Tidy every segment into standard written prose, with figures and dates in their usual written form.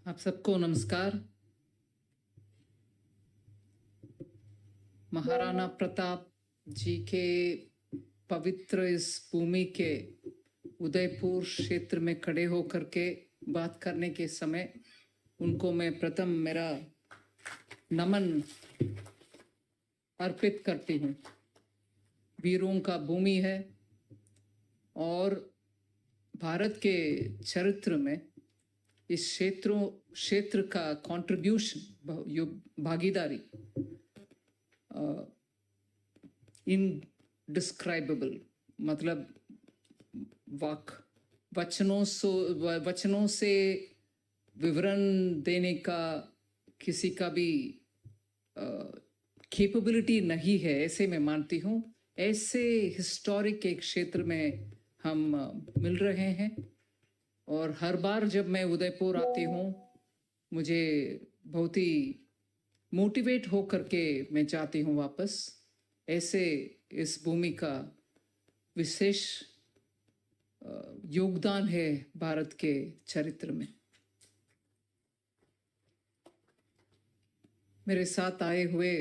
आप सबको नमस्कार। महाराणा प्रताप जी के पवित्र इस भूमि के उदयपुर क्षेत्र में खड़े होकर के बात करने के समय उनको मैं प्रथम मेरा नमन अर्पित करती हूँ। वीरों का भूमि है और भारत के चरित्र में इस क्षेत्र का कंट्रीब्यूशन भागीदारी इनडिस्क्राइबेबल, मतलब वचनों से विवरण देने का किसी का भी कैपेबिलिटी नहीं है, ऐसे मैं मानती हूँ। ऐसे हिस्टोरिक एक क्षेत्र में हम मिल रहे हैं और हर बार जब मैं उदयपुर आती हूँ मुझे बहुत ही मोटिवेट हो करके मैं जाती हूँ वापस। ऐसे इस भूमि का विशेष योगदान है भारत के चरित्र में। मेरे साथ आए हुए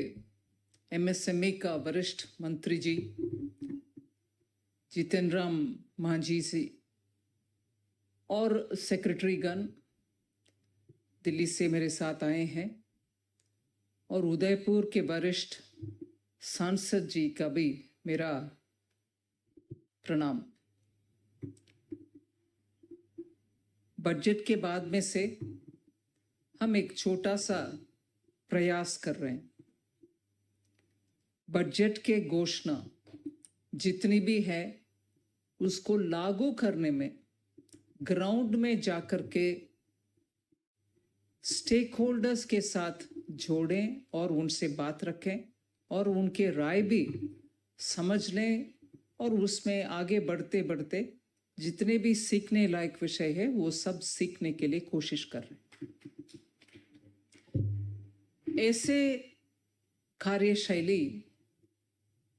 एमएसएमई का वरिष्ठ मंत्री जी जितेंद्र राम मांझी जी और सेक्रेटरी गण दिल्ली से मेरे साथ आए हैं और उदयपुर के वरिष्ठ सांसद जी का भी मेरा प्रणाम। बजट के बाद में से हम एक छोटा सा प्रयास कर रहे हैं। बजट के घोषणा जितनी भी है उसको लागू करने में ग्राउंड में जाकर के स्टेक होल्डर्स के साथ जोड़ें और उनसे बात रखें और उनके राय भी समझ लें और उसमें आगे बढ़ते बढ़ते जितने भी सीखने लायक विषय है वो सब सीखने के लिए कोशिश कर रहे हैं। ऐसे कार्यशैली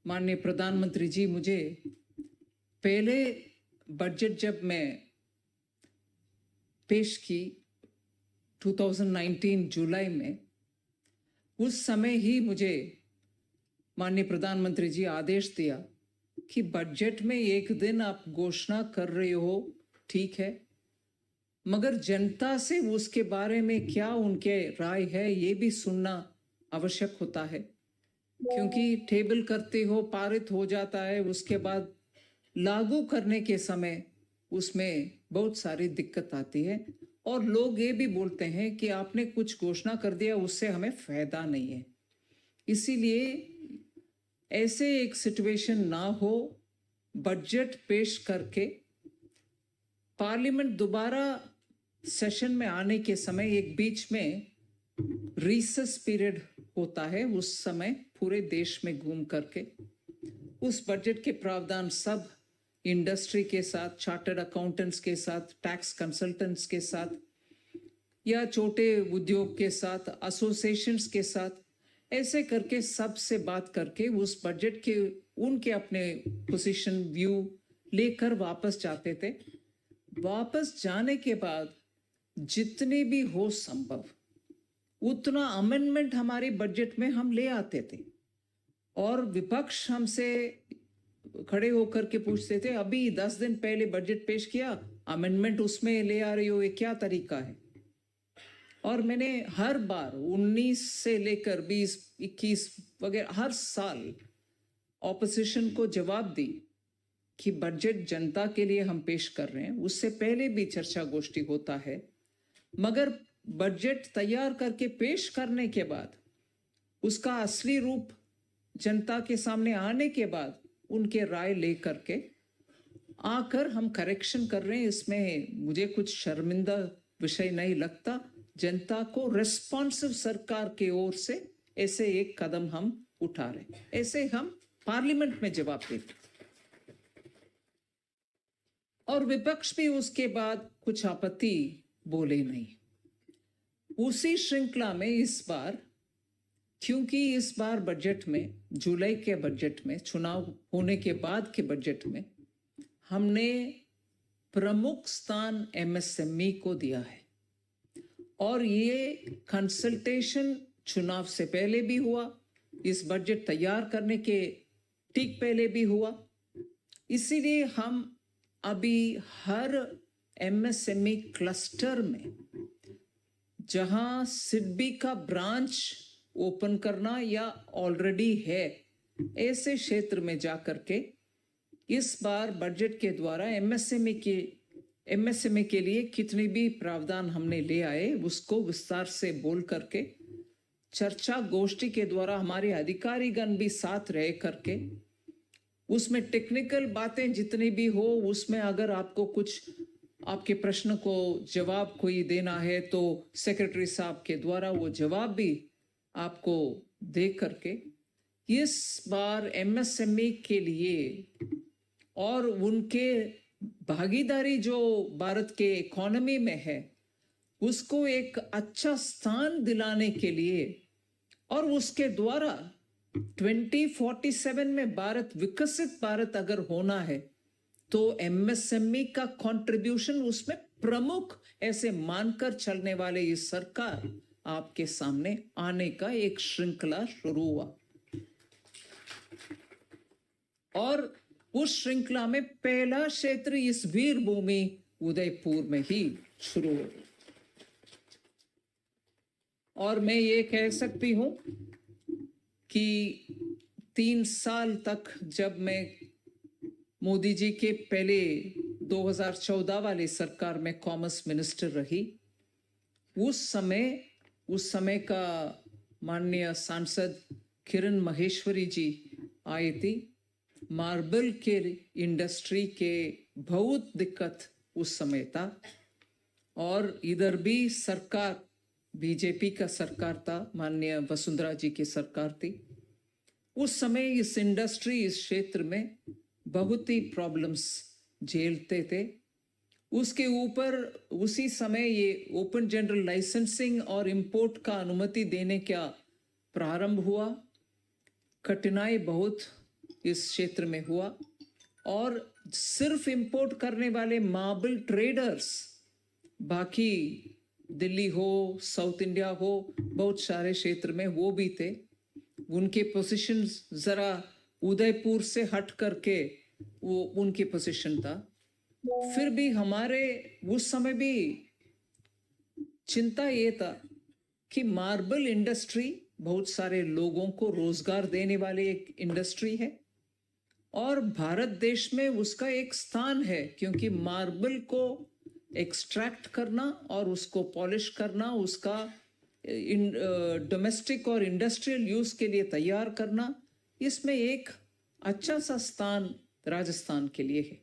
माननीय प्रधानमंत्री जी मुझे पहले बजट जब मैं पेश की 2019 जुलाई में, उस समय ही मुझे माननीय प्रधानमंत्री जी आदेश दिया कि बजट में एक दिन आप घोषणा कर रहे हो, ठीक है, मगर जनता से उसके बारे में क्या उनके राय है ये भी सुनना आवश्यक होता है, क्योंकि टेबल करते हो पारित हो जाता है, उसके बाद लागू करने के समय उसमें बहुत सारी दिक्कत आती है और लोग ये भी बोलते हैं कि आपने कुछ घोषणा कर दिया उससे हमें फायदा नहीं है। इसीलिए ऐसे एक सिचुएशन ना हो, बजट पेश करके पार्लियामेंट दोबारा सेशन में आने के समय एक बीच में रिसेस पीरियड होता है, उस समय पूरे देश में घूम करके उस बजट के प्रावधान सब इंडस्ट्री के साथ, चार्टर्ड अकाउंटेंट्स के साथ, टैक्स कंसल्टेंट्स के साथ या छोटे उद्योग के साथ, एसोसिएशंस के साथ, ऐसे करके सबसे बात करके उस बजट के उनके अपने पोजीशन व्यू लेकर वापस जाते थे। वापस जाने के बाद जितने भी हो संभव उतना अमेंडमेंट हमारे बजट में हम ले आते थे और विपक्ष हमसे खड़े होकर के पूछते थे, अभी 10 दिन पहले बजट पेश किया, अमेंडमेंट उसमें ले आ रही हो, ये क्या तरीका है? और मैंने हर बार 19 से लेकर 20, 21 वगैरह हर साल ऑपोजिशन को जवाब दी कि बजट जनता के लिए हम पेश कर रहे हैं, उससे पहले भी चर्चा गोष्ठी होता है, मगर बजट तैयार करके पेश करने के बाद उसका असली रूप जनता के सामने आने के बाद उनके राय लेकर के आकर हम करेक्शन कर रहे हैं। इसमें मुझे कुछ शर्मिंदा विषय नहीं लगता। जनता को रेस्पॉन्सिव सरकार की ओर से ऐसे एक कदम हम उठा रहे हैं, ऐसे हम पार्लियामेंट में जवाब देते और विपक्ष भी उसके बाद कुछ आपत्ति बोले नहीं। उसी श्रृंखला में इस बार, क्योंकि इस बार बजट में, जुलाई के बजट में, चुनाव होने के बाद के बजट में हमने प्रमुख स्थान एमएसएमई को दिया है और ये कंसल्टेशन चुनाव से पहले भी हुआ, इस बजट तैयार करने के ठीक पहले भी हुआ। इसीलिए हम अभी हर एमएसएमई क्लस्टर में जहां सिडबी का ब्रांच ओपन करना या ऑलरेडी है, ऐसे क्षेत्र में जाकर के इस बार बजट के द्वारा एमएसएमई के लिए कितने भी प्रावधान हमने ले आए उसको विस्तार से बोल करके चर्चा गोष्ठी के द्वारा हमारे अधिकारीगण भी साथ रह करके उसमें टेक्निकल बातें जितनी भी हो, उसमें अगर आपको कुछ आपके प्रश्न को जवाब कोई देना है तो सेक्रेटरी साहब के द्वारा वो जवाब भी आपको दे करके इस बार एमएसएमई के लिए और उनके भागीदारी जो भारत के इकोनॉमी में है उसको एक अच्छा स्थान दिलाने के लिए और उसके द्वारा 2047 में भारत विकसित भारत अगर होना है तो एमएसएमई का कंट्रीब्यूशन उसमें प्रमुख ऐसे मानकर चलने वाले ये सरकार आपके सामने आने का एक श्रृंखला शुरू हुआ और उस श्रृंखला में पहला क्षेत्र इस वीर भूमि उदयपुर में ही शुरू हो। और मैं ये कह सकती हूं कि 3 साल तक जब मैं मोदी जी के पहले 2014 वाली सरकार में कॉमर्स मिनिस्टर रही, उस समय का माननीय सांसद किरण महेश्वरी जी आई थी। मार्बल के इंडस्ट्री के बहुत दिक्कत उस समय था और इधर भी सरकार बीजेपी का सरकार था, माननीय वसुंधरा जी की सरकार थी। उस समय इस इंडस्ट्री इस क्षेत्र में बहुत ही प्रॉब्लम्स झेलते थे। उसके ऊपर उसी समय ये ओपन जनरल लाइसेंसिंग और इंपोर्ट का अनुमति देने का प्रारंभ हुआ। कठिनाई बहुत इस क्षेत्र में हुआ और सिर्फ इंपोर्ट करने वाले मार्बल ट्रेडर्स, बाकी दिल्ली हो, साउथ इंडिया हो, बहुत सारे क्षेत्र में वो भी थे। उनके पोजीशंस जरा उदयपुर से हट करके वो उनकी पोजीशन था। फिर भी हमारे उस समय भी चिंता ये था कि मार्बल इंडस्ट्री बहुत सारे लोगों को रोजगार देने वाली एक इंडस्ट्री है और भारत देश में उसका एक स्थान है, क्योंकि मार्बल को एक्सट्रैक्ट करना और उसको पॉलिश करना, उसका डोमेस्टिक और इंडस्ट्रियल यूज के लिए तैयार करना, इसमें एक अच्छा सा स्थान राजस्थान के लिए है।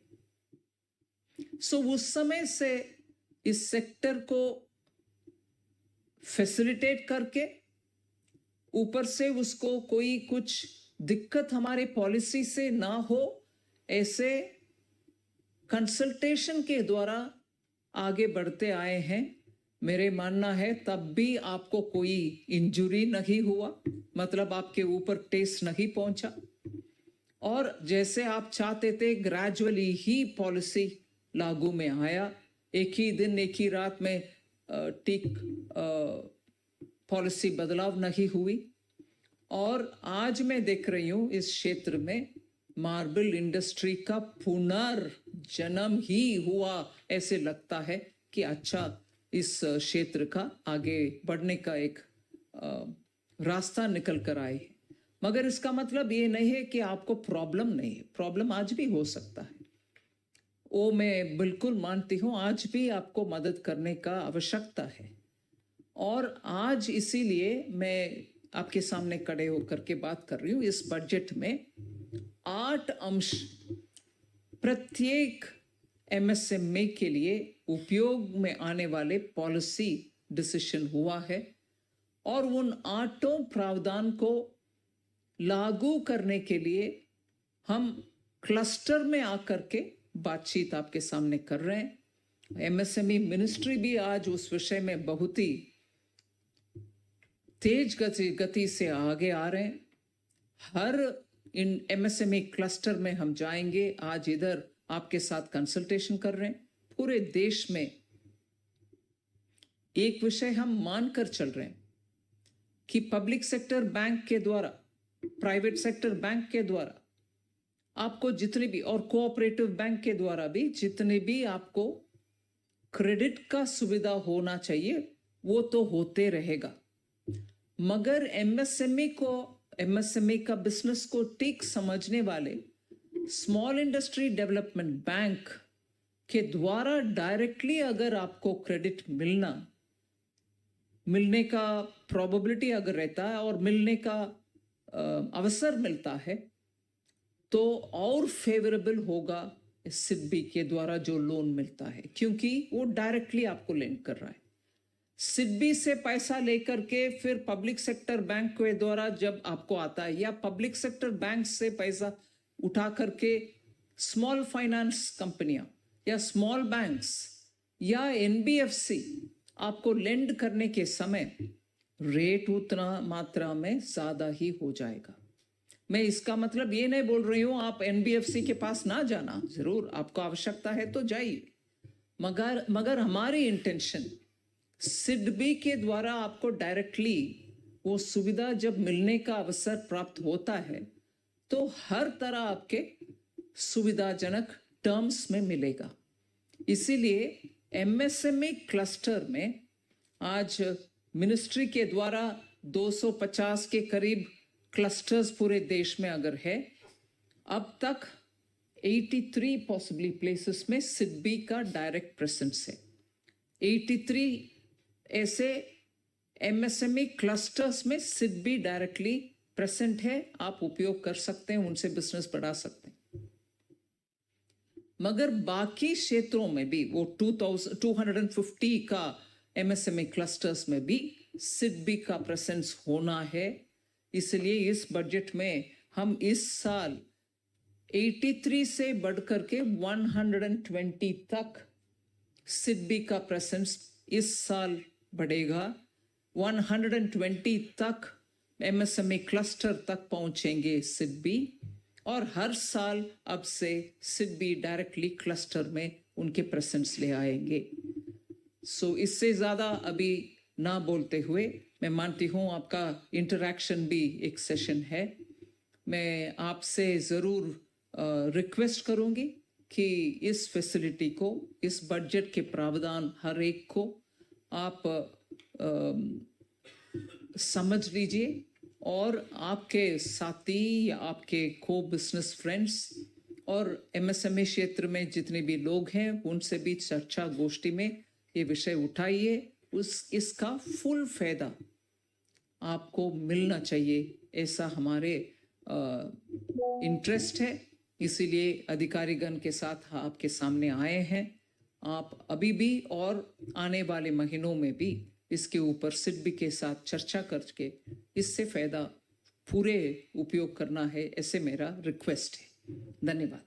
सो उस समय से इस सेक्टर को फैसिलिटेट करके ऊपर से उसको कोई कुछ दिक्कत हमारे पॉलिसी से ना हो, ऐसे कंसल्टेशन के द्वारा आगे बढ़ते आए हैं। मेरे मानना है तब भी आपको कोई इंजरी नहीं हुआ, मतलब आपके ऊपर टेस्ट नहीं पहुंचा और जैसे आप चाहते थे ग्रेजुअली ही पॉलिसी लागू में आया। एक ही दिन एक ही रात में ठीक पॉलिसी बदलाव नहीं हुई और आज मैं देख रही हूं इस क्षेत्र में मार्बल इंडस्ट्री का पुनर्जन्म ही हुआ। ऐसे लगता है कि अच्छा इस क्षेत्र का आगे बढ़ने का एक रास्ता निकल कर आए। मगर इसका मतलब ये नहीं है कि आपको प्रॉब्लम नहीं है, प्रॉब्लम आज भी हो सकता है। वो मैं बिल्कुल मानती हूं, आज भी आपको मदद करने का आवश्यकता है और आज इसीलिए मैं आपके सामने खड़े होकर के बात कर रही हूं। इस बजट में 8 अंश प्रत्येक एमएसएमई के लिए उपयोग में आने वाले पॉलिसी डिसीजन हुआ है और उन 8 प्रावधान को लागू करने के लिए हम क्लस्टर में आकर के बातचीत आपके सामने कर रहे हैं। एमएसएमई मिनिस्ट्री भी आज उस विषय में बहुत ही तेज गति से आगे आ रहे हैं। हर इन एमएसएमई क्लस्टर में हम जाएंगे। आज इधर आपके साथ कंसल्टेशन कर रहे हैं। पूरे देश में एक विषय हम मानकर चल रहे हैं कि पब्लिक सेक्टर बैंक के द्वारा, प्राइवेट सेक्टर बैंक के द्वारा आपको जितने भी, और कोऑपरेटिव बैंक के द्वारा भी जितने भी आपको क्रेडिट का सुविधा होना चाहिए वो तो होते रहेगा, मगर एमएसएमई का बिजनेस को ठीक समझने वाले स्मॉल इंडस्ट्री डेवलपमेंट बैंक के द्वारा डायरेक्टली अगर आपको क्रेडिट मिलने का प्रोबेबिलिटी अगर रहता है और मिलने का अवसर मिलता है तो और फेवरेबल होगा सिडबी के द्वारा जो लोन मिलता है, क्योंकि वो डायरेक्टली आपको लेंड कर रहा है। सिडबी से पैसा लेकर के फिर पब्लिक सेक्टर बैंक के द्वारा जब आपको आता है, या पब्लिक सेक्टर बैंक से पैसा उठा करके स्मॉल फाइनेंस कंपनियां या स्मॉल बैंक्स या एनबीएफसी आपको लेंड करने के समय रेट उतना मात्रा में ज्यादा ही हो जाएगा। मैं इसका मतलब ये नहीं बोल रही हूं आप एनबीएफसी के पास ना जाना, जरूर आपको आवश्यकता है तो जाइए, मगर हमारी इंटेंशन सिडबी के द्वारा आपको डायरेक्टली वो सुविधा जब मिलने का अवसर प्राप्त होता है तो हर तरह आपके सुविधाजनक टर्म्स में मिलेगा। इसीलिए एमएसएमई क्लस्टर में आज मिनिस्ट्री के द्वारा 250 के करीब क्लस्टर्स पूरे देश में अगर है, अब तक 83 पॉसिबली प्लेसेस में सिडबी का डायरेक्ट प्रेजेंस है। 83 ऐसे एमएसएमई क्लस्टर्स में सिडबी डायरेक्टली प्रेजेंट है, आप उपयोग कर सकते हैं, उनसे बिजनेस बढ़ा सकते हैं। मगर बाकी क्षेत्रों में भी वो 250 का एमएसएमई क्लस्टर्स में भी सिडबी का प्रेजेंस होना है। इसलिए इस बजट में हम इस साल 83 से बढ़कर के 120 तक सिडबी का प्रेजेंस इस साल बढ़ेगा। 120 तक एमएसएमई क्लस्टर तक पहुंचेंगे सिडबी, और हर साल अब से सिडबी डायरेक्टली क्लस्टर में उनके प्रेजेंस ले आएंगे। सो इससे ज़्यादा अभी ना बोलते हुए, मैं मानती हूँ आपका इंटरैक्शन भी एक सेशन है, मैं आपसे ज़रूर रिक्वेस्ट करूँगी कि इस फैसिलिटी को, इस बजट के प्रावधान हर एक को आप समझ लीजिए, और आपके साथी या आपके को बिजनेस फ्रेंड्स और एमएसएमई क्षेत्र में जितने भी लोग हैं उनसे भी चर्चा गोष्ठी में ये विषय उठाइए। इसका फुल फायदा आपको मिलना चाहिए, ऐसा हमारे इंटरेस्ट है। इसीलिए अधिकारीगण के साथ आपके सामने आए हैं। आप अभी भी और आने वाले महीनों में भी इसके ऊपर सिडबी के साथ चर्चा करके इससे फायदा पूरे उपयोग करना है, ऐसे मेरा रिक्वेस्ट है। धन्यवाद।